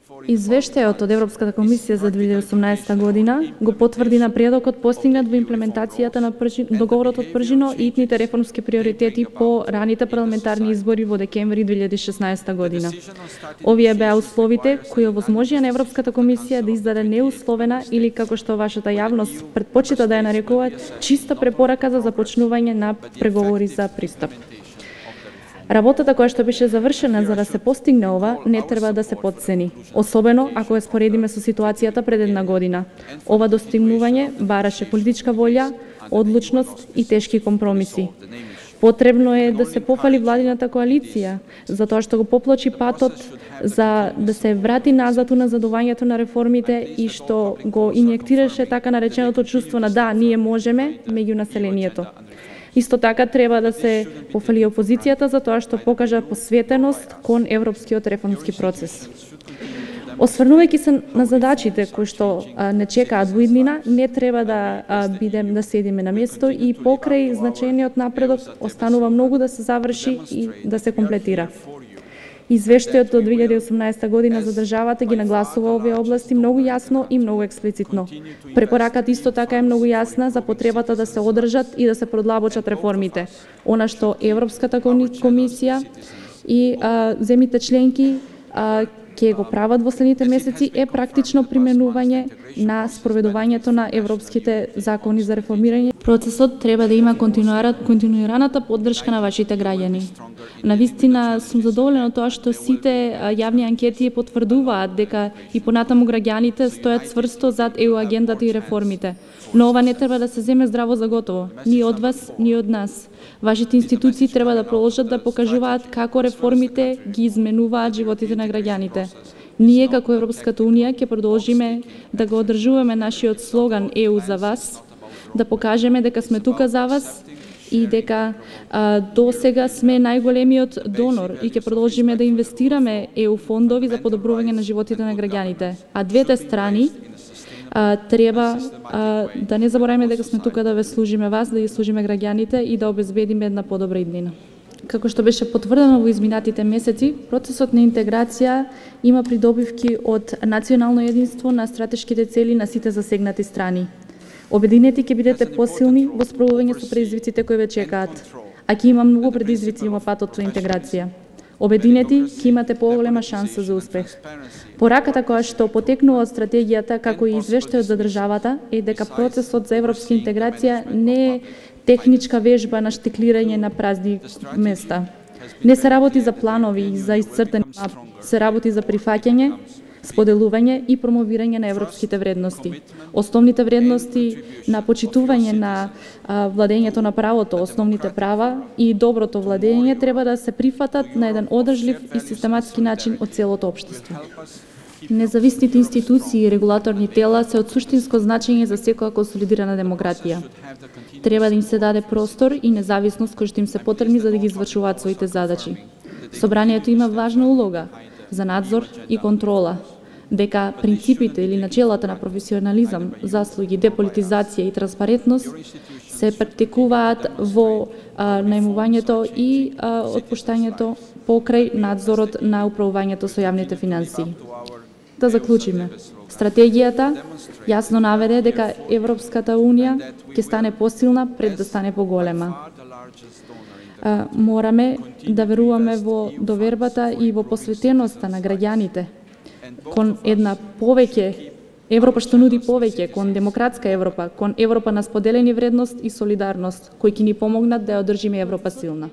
Извештајот од Европската комисија за 2018 година го потврди напредокот постигнат во имплементацијата на договорот од Пржино и итните реформски приоритети по раните парламентарни избори во декември 2016 година. Овие беа условите кои овозможија на Европската комисија да издаде неусловена или, како што вашата јавност претпочита да ја нарекуваат, чиста препорака за започнување на преговори за пристап. Работата која што беше завршена за да се постигне ова не треба да се потцени, особено ако ја споредиме со ситуацијата пред една година. Ова достигнување бараше политичка волја, одлучност и тешки компромиси. Потребно е да се пофали владината коалиција, затоа што го поплочи патот за да се врати назад уназадувањето на реформите и што го инјектираше така нареченото чувство на да, ние можеме меѓу населението. Исто така треба да се пофали опозицијата за тоа што покажа посветеност кон европскиот реформски процес. Осврнувајќи се на задачите кои што не чекаат во иднина, не треба да седиме на место и покрај значајниот напредок останува многу да се заврши и да се комплетира. Извештајот од 2018 година за државата ги нагласува овие области многу јасно и многу експлицитно. Препораката исто така е многу јасна за потребата да се одржат и да се продлабочат реформите. Она што Европската комисија и земјите членки ќе го прават во следните месеци е практично применување на спроведувањето на европските закони за реформирање. Процесот треба да има континуираната поддршка на вашите граѓани. Навистина сум задоволена од тоа што сите јавни анкети потврдуваат дека и понатаму граѓаните стојат цврсто зад ЕУ агендата и реформите. Но ова не треба да се земе здраво за готово, ни од вас, ни од нас. Вашите институции треба да продолжат да покажуваат како реформите ги изменуваат животите на граѓаните. Ние како Европската Унија ќе продолжиме да го одржуваме нашиот слоган ЕУ за вас, да покажеме дека сме тука за вас и дека до сега сме најголемиот донор и ќе продолжиме да инвестираме ЕУ фондови за подобрување на животите на граѓаните. А двете страни треба да не забораваме дека сме тука да ве служиме вас, да ги служиме граѓаните и да обезбедиме една подобра иднина. Како што беше потврдено во изминатите месеци, процесот на интеграција има придобивки од национално единство на стратешките цели на сите засегнати страни. Обединети ќе бидете посилни во справување со предизвиците кои ве чекаат, а ќе има многу предизвици во патот со интеграција. Обединети ќе имате поголема шанса за успех. Пораката која што потекнува од стратегијата како и извештајот за државата е дека процесот за европска интеграција не е техничка вежба на штиклирање на празни места. Не се работи за планови и за исцртани мапи, се работи за прифаќање, споделување и промовирање на европските вредности. Основните вредности на почитување на владењето на правото, основните права и доброто владење треба да се прифатат на еден одржлив и систематски начин од целото општество. Независните институции и регулаторни тела се од суштинско значење за секоја консолидирана демократија. Треба да им се даде простор и независност кои што им се потребни за да ги извршуваат своите задачи. Собранието има важна улога за надзор и контрола, дека принципите или начелата на професионализам, заслуги, деполитизација и транспарентност се практикуваат во најмувањето и отпуштањето покрај надзорот на управувањето со јавните финансии. Да заклучиме. Стратегијата јасно наведе дека Европската Унија ќе стане посилна пред да стане поголема. Мораме да веруваме во довербата и во посветеноста на граѓаните кон една повеќе Европа што нуди повеќе, кон демократска Европа, кон Европа на споделени вредност и солидарност, кои ќе ни помогнат да ја одржиме Европа силна.